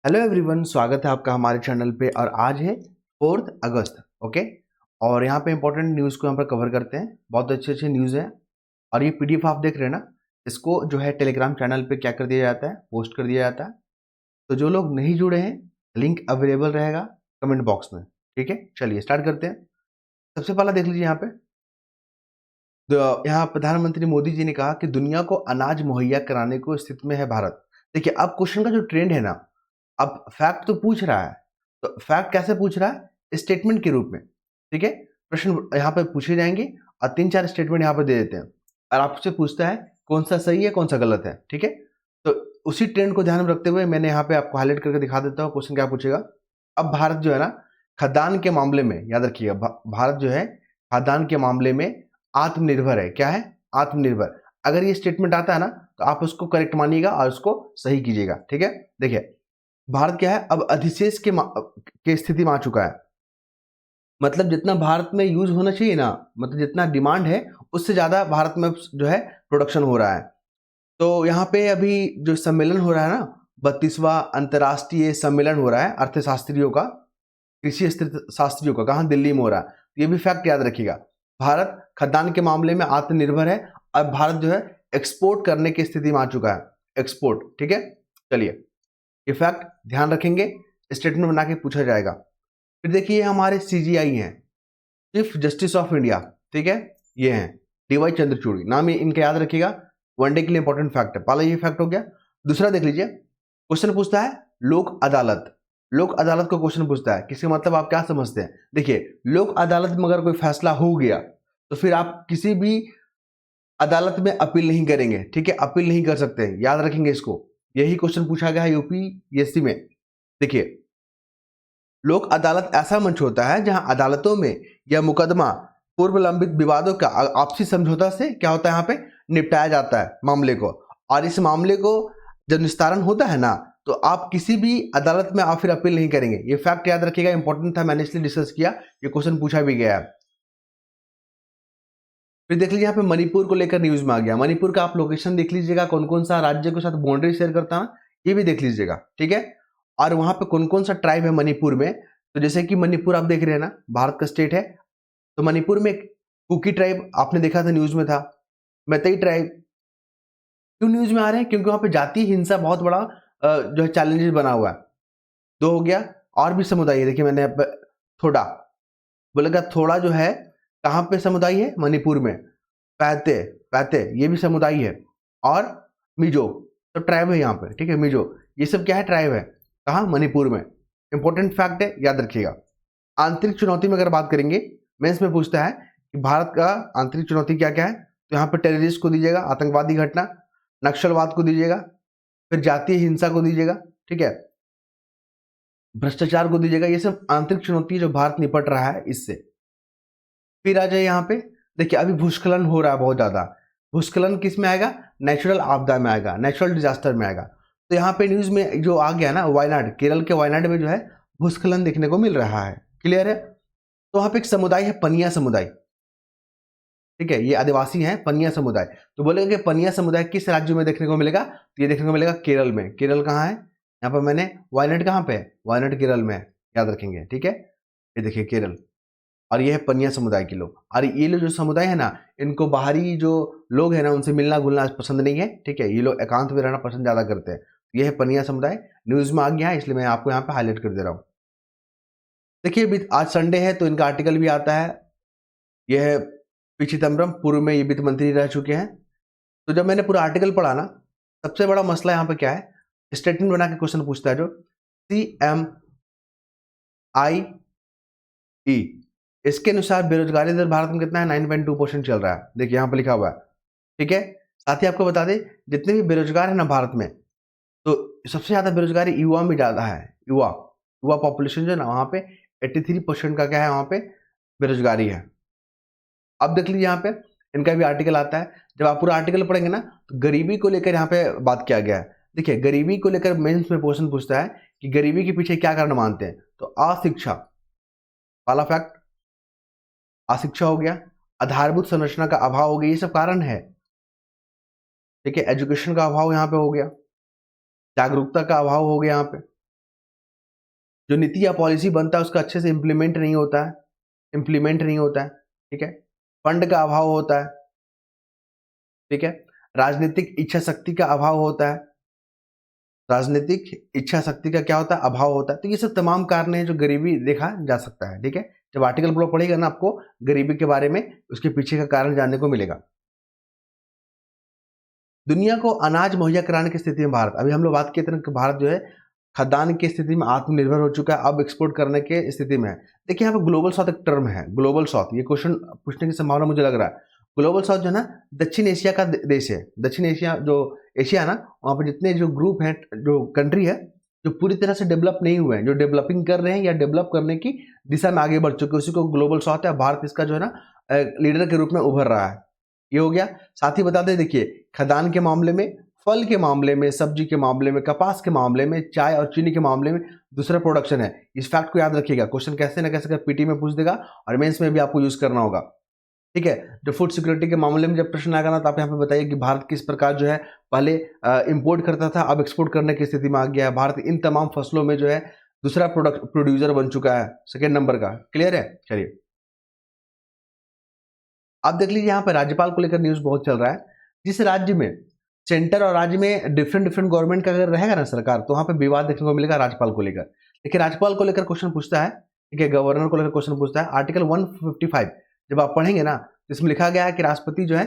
Hello everyone, स्वागत है आपका हमारे चैनल पे। और आज है 4 अगस्त। ओके, और यहाँ पे इंपॉर्टेंट न्यूज़ को यहाँ पर कवर करते हैं। बहुत अच्छे अच्छे न्यूज़ हैं। और ये पीडीएफ आप देख रहे हैं ना, इसको जो है टेलीग्राम चैनल पे क्या कर दिया जाता है, पोस्ट कर दिया जाता है। तो जो लोग नहीं जुड़े हैं, लिंक अवेलेबल रहेगा कमेंट बॉक्स में। ठीक है, चलिए स्टार्ट करते हैं। सबसे पहला देख लीजिए यहाँ पे। यहाँ प्रधानमंत्री मोदी जी ने कहा कि दुनिया को अनाज मुहैया कराने को स्थिति में है भारत। देखिए, अब क्वेश्चन का जो ट्रेंड है ना, अब फैक्ट तो पूछ रहा है। तो फैक्ट कैसे पूछ रहा है? स्टेटमेंट के रूप में। ठीक है, प्रश्न यहाँ पे पूछे जाएंगे और 3-4 स्टेटमेंट यहाँ पे दे देते हैं और आपसे पूछता है कौन सा सही है कौन सा गलत है। ठीक है, तो उसी ट्रेंड को ध्यान में रखते हुए मैंने यहाँ पे आपको हाईलाइट करके दिखा देता हूँ क्वेश्चन क्या पूछेगा। अब भारत जो है ना, खाद्यान्न के मामले में याद रखिएगा, भारत जो है खाद्यान्न के मामले में आत्मनिर्भर है। क्या है? आत्मनिर्भर। अगर ये स्टेटमेंट आता है ना, तो आप उसको करेक्ट मानिएगा और उसको सही कीजिएगा। ठीक है, देखिए भारत क्या है, अब अधिशेष के स्थिति में आ चुका है। मतलब जितना भारत में यूज होना चाहिए ना, मतलब जितना डिमांड है उससे ज्यादा भारत में जो है प्रोडक्शन हो रहा है। तो यहाँ पे अभी जो सम्मेलन हो रहा है ना, 32वां अंतर्राष्ट्रीय सम्मेलन हो रहा है अर्थशास्त्रियों का, कृषि शास्त्रियों का, कहाँ? दिल्ली में हो रहा है। तो ये भी फैक्ट याद रखिएगा। भारत खाद्यान्न के मामले में आत्मनिर्भर है। अब भारत जो है एक्सपोर्ट करने की स्थिति में आ चुका है। एक्सपोर्ट। ठीक है, चलिए ये फैक्ट ध्यान रखेंगे, स्टेटमेंट बना के पूछा जाएगा। फिर देखिए हमारे सीजीआई हैं, चीफ जस्टिस ऑफ इंडिया। ठीक है, ये हैं डीवाई चंद्रचूड़, नाम इनका याद रखिएगा। वनडे के लिए इंपॉर्टेंट फैक्ट है। पहला ये फैक्ट हो गया। दूसरा देख लीजिए, क्वेश्चन पूछता है लोक अदालत। लोक अदालत को क्वेश्चन पूछता है, किसका मतलब आप क्या समझते हैं? देखिए, लोक अदालत में अगर कोई फैसला हो गया तो फिर आप किसी भी अदालत में अपील नहीं करेंगे। ठीक है, अपील नहीं कर सकते, याद रखेंगे इसको। यही क्वेश्चन पूछा गया है यूपीएससी में। देखिए, लोक अदालत ऐसा मंच होता है जहां अदालतों में यह मुकदमा पूर्व लंबित विवादों का आपसी समझौता से क्या होता है, यहाँ पे निपटाया जाता है मामले को। और इस मामले को जब निस्तारण होता है ना, तो आप किसी भी अदालत में आप फिर अपील नहीं करेंगे। ये फैक्ट याद रखिएगा, इंपॉर्टेंट था, मैंने इसलिए डिस्कस किया। ये क्वेश्चन पूछा भी गया है। फिर देख लीजिए यहाँ पे मणिपुर को लेकर न्यूज में आ गया। मणिपुर का आप लोकेशन देख लीजिएगा, कौन कौन सा राज्य के साथ बाउंड्री शेयर करता है, ये भी देख लीजिएगा। ठीक है, और वहां पे कौन कौन सा ट्राइब है मणिपुर में। तो जैसे कि मणिपुर आप देख रहे हैं ना, भारत का स्टेट है। तो मणिपुर में कुकी ट्राइब आपने देखा था, न्यूज में था। मैतेई ट्राइब क्यों न्यूज में आ रहे हैं? क्योंकि वहां पे जातीय हिंसा बहुत बड़ा जो है चैलेंजेस बना हुआ है। दो हो गया। और भी समुदाय है, देखिए मैंने यहाँ पे थोड़ा बोलेगा, थोड़ा जो है कहाँ पे समुदाय है? मणिपुर में। पैते, पैते ये भी समुदाय है। और मिजो, तो ट्राइब है यहाँ पे। ठीक है, मिजो ये सब क्या है? ट्राइब है। कहाँ? मणिपुर में। इंपॉर्टेंट फैक्ट है, याद रखिएगा। आंतरिक चुनौती में अगर बात करेंगे, मेंस में पूछता है कि भारत का आंतरिक चुनौती क्या क्या है। तो यहाँ पे टेररिस्ट को दीजिएगा, आतंकवादी घटना, नक्सलवाद को दीजिएगा, फिर जातीय हिंसा को दीजिएगा। ठीक है, भ्रष्टाचार को दीजिएगा। ये सब आंतरिक चुनौती जो भारत निपट रहा है इससे। फिर आ जाए यहाँ पे, देखिए अभी भूस्खलन हो रहा है बहुत ज्यादा। भूस्खलन किस में आएगा? नेचुरल आपदा में आएगा, नेचुरल डिजास्टर में आएगा। तो यहाँ पे न्यूज में जो आ गया ना, वायनाड, केरल के वायनाड में जो है भूस्खलन देखने को मिल रहा है। क्लियर है? तो वहां पे एक समुदाय है, पनिया समुदाय। ठीक है, ये आदिवासी हैं, पनिया समुदाय। तो बोलेगा कि पनिया समुदाय किस राज्य में देखने को मिलेगा? तो ये देखने को मिलेगा केरल में। केरल कहाँ है? यहाँ पर मैंने वायनाड कहाँ पे है? वायनाड केरल में है, याद रखेंगे। ठीक है, ये देखिए केरल। और ये है पनिया समुदाय के लोग। और ये लोग जो समुदाय है ना, इनको बाहरी जो लोग हैं ना, उनसे मिलना घुलना पसंद नहीं है। ठीक है, ये लोग एकांत में रहना पसंद ज्यादा करते हैं। ये है पनिया समुदाय, न्यूज में आ गया है, इसलिए मैं आपको यहाँ पे हाईलाइट कर दे रहा हूँ। देखिए आज संडे है तो इनका आर्टिकल भी आता है। यह है पी चिदम्बरम, पूर्व में ये वित्त मंत्री रह चुके हैं। तो जब मैंने पूरा आर्टिकल पढ़ा ना, सबसे बड़ा मसला यहाँ पे क्या है, स्टेटमेंट बना के क्वेश्चन पूछता है जो CMIE, इसके अनुसार बेरोजगारी दर भारत में कितना है? 9.2% चल रहा है। देखिए यहाँ पे लिखा हुआ है। ठीक है, साथ ही आपको बता दें, जितने भी बेरोजगार है ना भारत में, तो सबसे ज्यादा बेरोजगारी युवा में ज्यादा है। युवा युवा पॉपुलेशन जो है ना, वहां पे 83% का क्या है, वहां पे बेरोजगारी है। अब देख लीजिए यहाँ पे इनका भी आर्टिकल आता है। जब आप पूरा आर्टिकल पढ़ेंगे ना, तो गरीबी को लेकर यहाँ पे बात किया गया है। देखिए गरीबी को लेकर मेंस में क्वेश्चन पूछता है कि गरीबी के पीछे क्या कारण मानते हैं। तो अशिक्षा, पहला फैक्ट, अशिक्षा हो गया, आधारभूत संरचना का अभाव हो गया, ये सब कारण है। ठीक है, एजुकेशन का अभाव यहाँ पे हो गया, जागरूकता का अभाव हो गया यहाँ पे। जो नीति या पॉलिसी बनता है उसका अच्छे से इम्प्लीमेंट नहीं होता है, ठीक है। फंड का अभाव होता है, ठीक है। राजनीतिक इच्छा शक्ति का अभाव होता है, राजनीतिक इच्छा शक्ति का क्या होता है, अभाव होता है। तो ये सब तमाम कारण हैं जो गरीबी देखा जा सकता है, ठीक है। जब आर्टिकल ब्लॉक पढ़ेगा ना आपको गरीबी के बारे में, उसके पीछे का कारण जानने को मिलेगा। दुनिया को अनाज मुहैया कराने की स्थिति में भारत, अभी हम लोग बात किए थे कि भारत जो है खाद्यान्न की स्थिति में आत्मनिर्भर हो चुका है, अब एक्सपोर्ट करने के स्थिति में है। देखिए यहाँ पे ग्लोबल साउथ एक टर्म है, ग्लोबल साउथ, ये क्वेश्चन पूछने की संभावना मुझे लग रहा है। ग्लोबल साउथ जो है ना दक्षिण एशिया का देश है, दक्षिण एशिया जो एशिया है ना, वहाँ पर जितने जो ग्रुप हैं, जो कंट्री है जो पूरी तरह से डेवलप नहीं हुए हैं, जो डेवलपिंग कर रहे हैं या डेवलप करने की दिशा में आगे बढ़ चुके हैं, उसी को ग्लोबल साउथ है। भारत इसका जो है ना लीडर के रूप में उभर रहा है। ये हो गया। साथ ही बता दें, देखिए खाद्यान्न के मामले में, फल के मामले में, सब्जी के मामले में, कपास के मामले में, चाय और चीनी के मामले में दूसरा प्रोडक्शन है। इस फैक्ट को याद रखिएगा, क्वेश्चन कैसे ना कैसे पीटी में पूछ देगा और मेंस में भी आपको यूज करना होगा, ठीक है। जो फूड सिक्योरिटी के मामले में जब प्रश्न आएगा ना, तो आप यहाँ पे बताइए कि भारत किस प्रकार जो है पहले इंपोर्ट करता था, अब एक्सपोर्ट करने की स्थिति में आ गया है। भारत इन तमाम फसलों में जो है दूसरा प्रोड्यूसर बन चुका है, सेकेंड नंबर का। क्लियर है? चलिए आप देख लीजिए, यहाँ पे राज्यपाल को लेकर न्यूज बहुत चल रहा है। जिस राज्य में सेंटर और राज्य में डिफरेंट गवर्नमेंट का अगर रहेगा ना सरकार, तो वहाँ पे विवाद देखने को मिलेगा राज्यपाल को लेकर। देखिए राज्यपाल को लेकर क्वेश्चन पूछता है, ठीक है, गवर्नर को लेकर क्वेश्चन पूछता है। आर्टिकल 155 जब आप पढ़ेंगे ना, तो इसमें लिखा गया है कि राष्ट्रपति जो है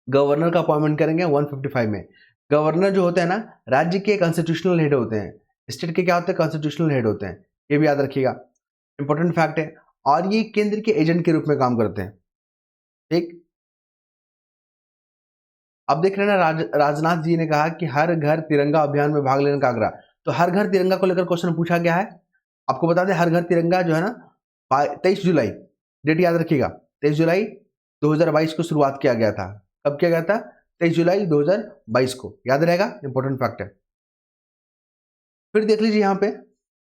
गवर्नर का अपॉइंटमेंट करेंगे। 155 में गवर्नर जो होते हैं ना, राज्य के कॉन्स्टिट्यूशनल हेड होते हैं, स्टेट के क्या होते हैं, कॉन्स्टिट्यूशनल हेड होते हैं। ये भी याद रखिएगा, इंपॉर्टेंट फैक्ट है। और ये केंद्र के एजेंट के रूप में काम करते हैं, ठीक। अब देख रहे हैं ना, राजनाथ जी ने कहा कि हर घर तिरंगा अभियान में भाग लेने का आग्रह। तो हर घर तिरंगा को लेकर क्वेश्चन पूछा गया है। आपको बता दें, हर घर तिरंगा जो है ना 23 जुलाई, डेट याद रखिएगा, 23 जुलाई 2022 को शुरुआत किया गया था। कब किया गया था? 23 जुलाई 2022 को, याद रहेगा, इंपॉर्टेंट फैक्ट है। फिर देख लीजिए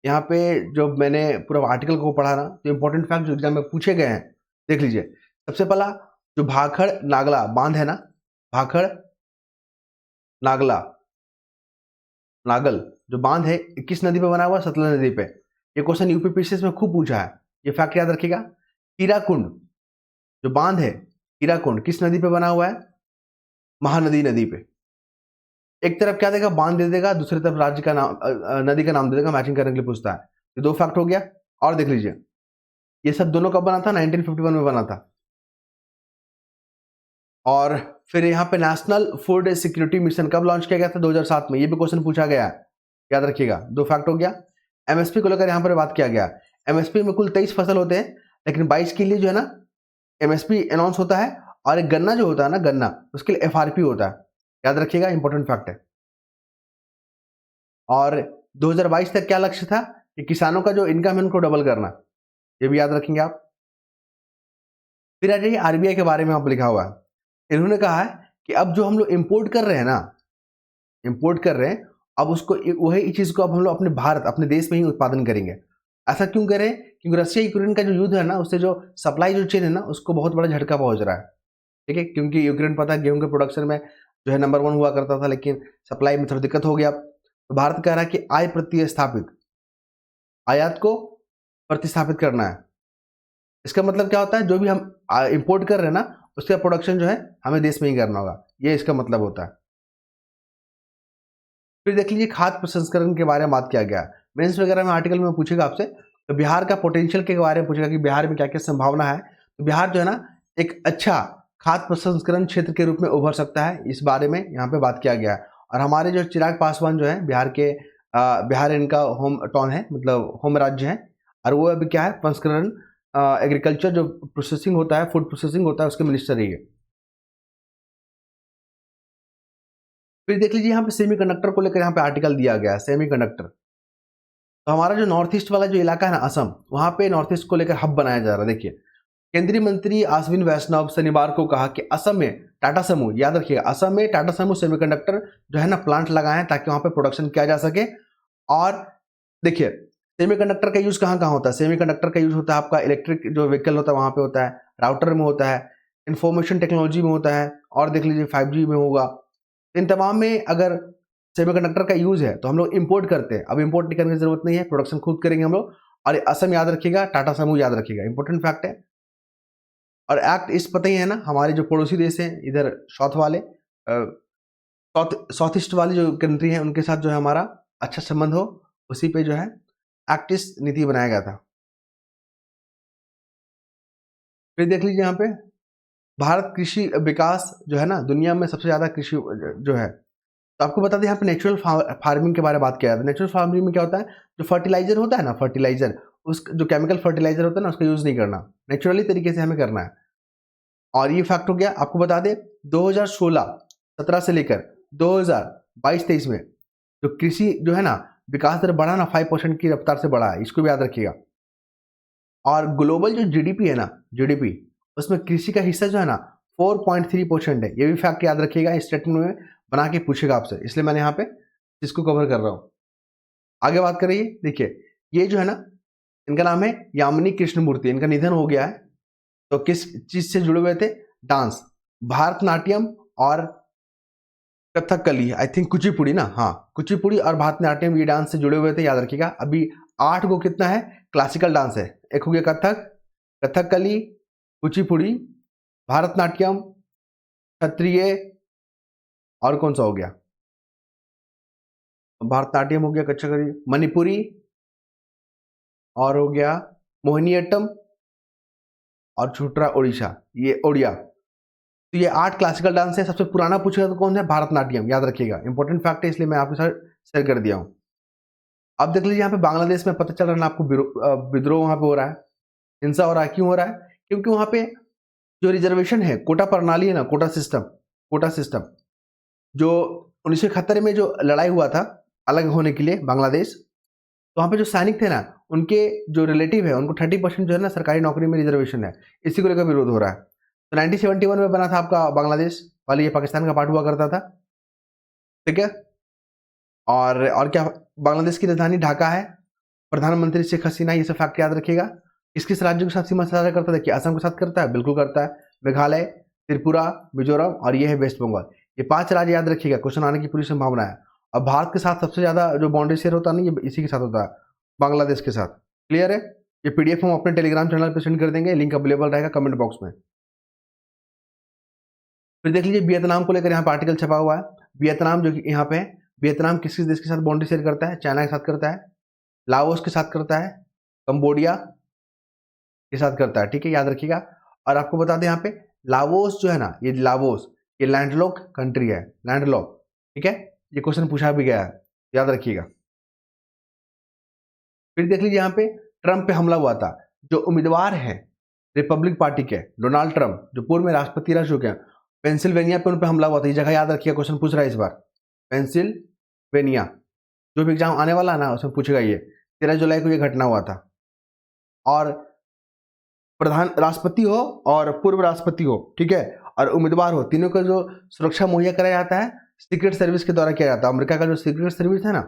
यहाँ पे जो मैंने पूरा आर्टिकल को पढ़ा ना, तो इंपॉर्टेंट फैक्ट जो एग्जाम में पूछे गए हैं, देख लीजिए। सबसे पहला जो भाखड़ नागला बांध है ना, भाखड़ नागला नागल जो बांध है, किस नदी पे बना हुआ है? सतलज नदी पे। ये क्वेश्चन यूपीपीसीएस में खूब पूछा है, ये फैक्ट याद रखिएगा। हीराकुंड जो बांध है, हीराकुंड किस नदी पे बना हुआ है? महानदी नदी पे। एक तरफ क्या देगा, बांध दे देगा, दूसरी तरफ राज्य का नाम, नदी का नाम दे देगा, मैचिंग करने के लिए पूछता है। ये दो फैक्ट हो गया। और देख लीजिए, ये सब दोनों कब बना था? 1951 में बना था। और फिर यहाँ पे नेशनल फूड सिक्योरिटी मिशन कब लॉन्च किया गया था? 2007 में। ये भी क्वेश्चन पूछा गया है, याद रखिएगा। दो फैक्ट हो गया। एमएसपी को लेकर यहाँ पर बात किया गया। एमएसपी में कुल 23 फसल होते हैं, लेकिन 22 के लिए जो है ना एमएसपी अनाउंस होता है, और एक गन्ना जो होता है ना, गन्ना, उसके लिए एफआरपी होता है, याद रखिएगा, इंपॉर्टेंट फैक्ट है। और 2022 तक क्या लक्ष्य था कि किसानों का जो इनकम है उनको डबल करना, ये भी याद रखेंगे आप। फिर आ जाइए आरबीआई के बारे में, यहाँ पर लिखा हुआ है। इन्होंने कहा है कि अब जो हम लोग इंपोर्ट कर रहे हैं ना, इंपोर्ट कर रहे हैं, अब उसको वही चीज को अब हम लोग अपने भारत, अपने देश में ही उत्पादन करेंगे। ऐसा क्यों करें? क्योंकि रशिया यूक्रेन का जो युद्ध है ना, उससे जो सप्लाई जो चेन है ना, उसको बहुत बड़ा झटका पहुंच रहा है, ठीक है। क्योंकि यूक्रेन पता है गेहूं के प्रोडक्शन में जो है नंबर 1 हुआ करता था, लेकिन सप्लाई में थोड़ी दिक्कत हो गया। तो भारत कह रहा है कि आयात को प्रतिस्थापित करना है। इसका मतलब क्या होता है? जो भी हम इंपोर्ट कर रहे हैं ना, उसका प्रोडक्शन जो है हमें देश में ही करना होगा, ये इसका मतलब होता है। फिर देख लीजिए खाद्य प्रसंस्करण के बारे में बात किया गया। मेंस वगैरह में आर्टिकल में पूछेगा आपसे, तो बिहार का पोटेंशियल के बारे में पूछेगा कि बिहार में क्या क्या संभावना है। तो बिहार जो है ना एक अच्छा खाद्य प्रसंस्करण क्षेत्र के रूप में उभर सकता है, इस बारे में यहाँ पे बात किया गया है। और हमारे जो चिराग पासवान जो है बिहार के, बिहार इनका होम टाउन है, मतलब होम राज्य है, और वो अभी क्या है, प्रसंस्करण, एग्रीकल्चर जो प्रोसेसिंग होता है, फूड प्रोसेसिंग होता है, उसके मिनिस्टर ही है। फिर देख लीजिए यहाँ पे सेमीकंडक्टर को लेकर यहाँ पे आर्टिकल दिया गया है, सेमीकंडक्टर। तो हमारा जो नॉर्थ ईस्ट वाला जो इलाका है ना, असम, वहाँ पे नॉर्थ ईस्ट को लेकर हब बनाया जा रहा है। देखिए केंद्रीय मंत्री अश्विन वैष्णव शनिवार को कहा कि असम में टाटा समूह, याद रखिएगा, असम में टाटा समूह सेमीकंडक्टर जो है ना प्लांट लगाए हैं, ताकि वहाँ पे प्रोडक्शन किया जा सके। और देखिए सेमीकंडक्टर का यूज कहाँ कहाँ होता है? सेमीकंडक्टर का यूज होता है आपका इलेक्ट्रिक जो व्हीकल होता है वहाँ पे होता है, राउटर में होता है, इंफॉर्मेशन टेक्नोलॉजी में होता है, और देख लीजिए 5G में होगा। इन तमाम में अगर सेमीकंडक्टर का यूज है तो हम लोग इंपोर्ट करते हैं, अब इंपोर्ट नहीं करने की जरूरत नहीं है, प्रोडक्शन खुद करेंगे हम लोग। और असम याद रखिएगा, टाटा समूह याद रखिएगा, इंपॉर्टेंट फैक्ट है। और एक्ट इस पता ही है ना, हमारे जो पड़ोसी देश हैं इधर साउथ वाले, साउथ ईस्ट वाली जो कंट्री है उनके साथ जो है हमारा अच्छा संबंध हो, उसी पे जो है एक्ट ईस्ट नीति बनाया गया था। फिर देख लीजिए यहाँ पे भारत कृषि विकास जो है ना दुनिया में सबसे ज्यादा कृषि जो है, तो आपको बता दें यहाँ पे नेचुरल फार्मिंग के बारे में बात किया जाता है। नेचुरल फार्मिंग में क्या होता है, जो फर्टिलाइजर होता है ना, फर्टिलाइजर, उस जो केमिकल फर्टिलाइजर होता है ना उसका यूज नहीं करना, नेचुरली तरीके से हमें करना है। और ये फैक्ट हो गया। आपको बता दें 2016-17 से लेकर 2022-23 में जो कृषि जो है ना विकास दर बढ़ा ना 5% की रफ्तार से बढ़ा है, इसको भी याद रखिएगा। और ग्लोबल जो जीडीपी है ना, जीडीपी, उसमें कृषि का हिस्सा जो है ना 4.3% है, ये भी फैक्ट याद रखिएगा, स्टेटमेंट में बना के पूछेगा आपसे, इसलिए मैंने यहाँ पे इसको कवर कर रहा हूँ। आगे बात करिए, देखिए ये जो है ना इनका नाम है यामिनी कृष्णमूर्ति, इनका निधन हो गया है। तो किस चीज से जुड़े हुए थे, डांस, भारतनाट्यम और कथकली, आई थिंक कुचिपुड़ी ना, हाँ कुचिपुड़ी और भारतनाट्यम, ये डांस से जुड़े हुए थे, याद रखिएगा। अभी 8 को कितना है क्लासिकल डांस है, एक हो गया कथक, कथकली, कुचिपुड़ी, भारतनाट्यम, क्षत्रिय, और कौन सा हो गया, भारतनाट्यम हो गया, कथकली, मणिपुरी, और हो गया मोहिनीअट्टम, और छुट्रा ओडिशा, ये ओडिया। तो ये 8 क्लासिकल डांस है। सबसे पुराना पूछेगा तो कौन है, भारतनाट्यम, याद रखिएगा, इंपॉर्टेंट फैक्ट है इसलिए मैं आपके साथ शेयर कर दिया हूं। अब देख लीजिए यहाँ पे बांग्लादेश में पता चल रहा है ना आपको, विद्रोह वहां पे हो रहा है, हिंसा हो रहा है। क्यों हो रहा है, क्योंकि वहां पे जो रिजर्वेशन है, कोटा प्रणाली है ना, कोटा सिस्टम जो 1971 में जो लड़ाई हुआ था अलग होने के लिए बांग्लादेश, तो वहां पे जो सैनिक थे ना उनके जो रिलेटिव है उनको 30% जो है ना सरकारी नौकरी में रिजर्वेशन है, इसी को लेकर विरोध हो रहा है। तो 1971 में बना था आपका बांग्लादेश, वाले ये पाकिस्तान का पार्ट हुआ करता था, ठीक है। और क्या, बांग्लादेश की राजधानी ढाका है, प्रधानमंत्री शेख हसीना, ये सब फैक्ट याद रखिएगा। किस किस राज्यों के साथ सीमा साझा करता है, देखिए असम के साथ करता है, बिल्कुल करता है, मेघालय, त्रिपुरा, मिजोरम, और ये है वेस्ट बंगाल। ये 5 राज्य याद रखिएगा, क्वेश्चन आने की पूरी संभावना है। और भारत के साथ सबसे ज्यादा जो बाउंड्री शेयर होता है ना, ये इसी के साथ होता है, बांग्लादेश के साथ। क्लियर है। ये पीडीएफ हम अपने टेलीग्राम चैनल पर सेंड कर देंगे, लिंक अवेलेबल रहेगा कमेंट बॉक्स में। फिर देख लीजिए वियतनाम को लेकर यहाँ पर आर्टिकल छपा हुआ है। वियतनाम जो यहाँ पे, वियतनाम किस किस देश के साथ बाउंड्री शेयर करता है, चाइना के साथ करता है, लाओस के साथ करता है, कंबोडिया के साथ करता है, ठीक है, याद रखिएगा। और आपको बता दें यहाँ पे लाओस जो है ना, ये लाओस ये लैंडलॉक कंट्री है, लैंडलॉक, ठीक है, ये क्वेश्चन पूछा भी गया है, याद रखिएगा। फिर देख लीजिए यहाँ पे ट्रंप पे हमला हुआ था, जो उम्मीदवार है रिपब्लिक पार्टी के डोनाल्ड ट्रंप, जो पूर्व में राष्ट्रपति रह चुके हैं, पेंसिल्वेनिया पे उन पे हमला हुआ था। ये जगह याद रखिएगा, क्वेश्चन पूछ रहा है इस बार, पेंसिल्वेनिया, जो भी एग्जाम आने वाला है ना उसमें पूछेगा ये। 13 जुलाई को ये घटना हुआ था। और प्रधान राष्ट्रपति हो और पूर्व राष्ट्रपति हो, ठीक है, और उम्मीदवार हो, तीनों को जो सुरक्षा मुहैया कराया जाता है सीक्रेट सर्विस के द्वारा किया जाता है। अमेरिका का जो सीक्रेट सर्विस है ना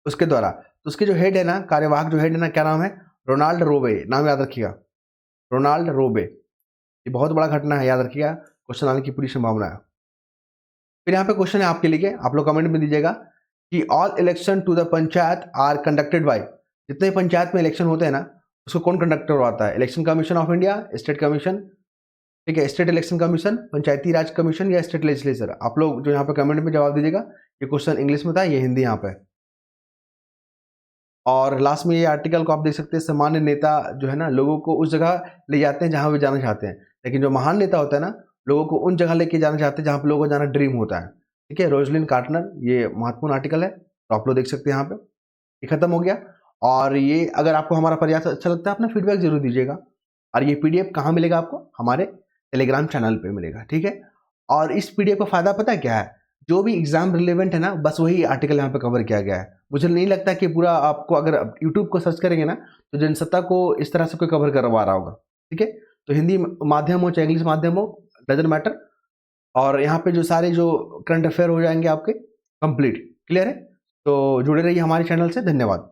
उसके द्वारा। तो उसके जो हेड है ना, कार्यवाहक जो हेड है ना, क्या नाम है, रोनाल्ड रोबे, नाम याद रखिएगा, रोनाल्ड रोबे। ये बहुत बड़ा घटना है, याद रखिएगा, क्वेश्चन आने की पूरी संभावना है। फिर यहाँ पे क्वेश्चन है आपके लिए, आप लोग कमेंट में दीजिएगा कि all election to the panchayat are conducted by, जितने पंचायत में इलेक्शन होते हैं ना उसको कौन कंडक्ट करवाता है, election commission of India, state commission, ठीक है, स्टेट इलेक्शन कमीशन, पंचायती राज कमीशन, या स्टेट लेजिस्लेचर। आप लोग जो यहाँ पे कमेंट में जवाब दीजिएगा। ये क्वेश्चन इंग्लिश में था, ये हिंदी यहाँ पे। और लास्ट में ये आर्टिकल को आप देख सकते हैं, सामान्य नेता जो है ना लोगों को उस जगह ले जाते हैं जहां वे जाना चाहते हैं, लेकिन जो महान नेता होता है ना लोगों को उन जगह लेके जाना चाहते हैं जहां पे लोगों को जाना ड्रीम होता है, ठीक है। रोजलिन कार्टनर, ये महत्वपूर्ण आर्टिकल है, तो आप लोग देख सकते हैं यहाँ पे। ये खत्म हो गया। और ये अगर आपको हमारा प्रयास अच्छा लगता है अपना फीडबैक जरूर दीजिएगा। और ये पीडीएफ कहाँ मिलेगा आपको, हमारे टेलीग्राम चैनल पे मिलेगा, ठीक है। और इस पीडीएफ का फायदा पता है क्या है, जो भी एग्जाम रिलेवेंट है ना बस वही आर्टिकल यहाँ पे कवर किया गया है। मुझे नहीं लगता कि पूरा आपको, अगर यूट्यूब को सर्च करेंगे ना तो जनसत्ता को इस तरह से कोई कवर करवा रहा होगा, ठीक है। तो हिंदी माध्यम हो चाहे इंग्लिश माध्यम हो, डजंट मैटर। और यहाँ पे जो सारे जो करंट अफेयर हो जाएंगे आपके कंप्लीट, क्लियर है। तो जुड़े रहिए हमारे चैनल से, धन्यवाद।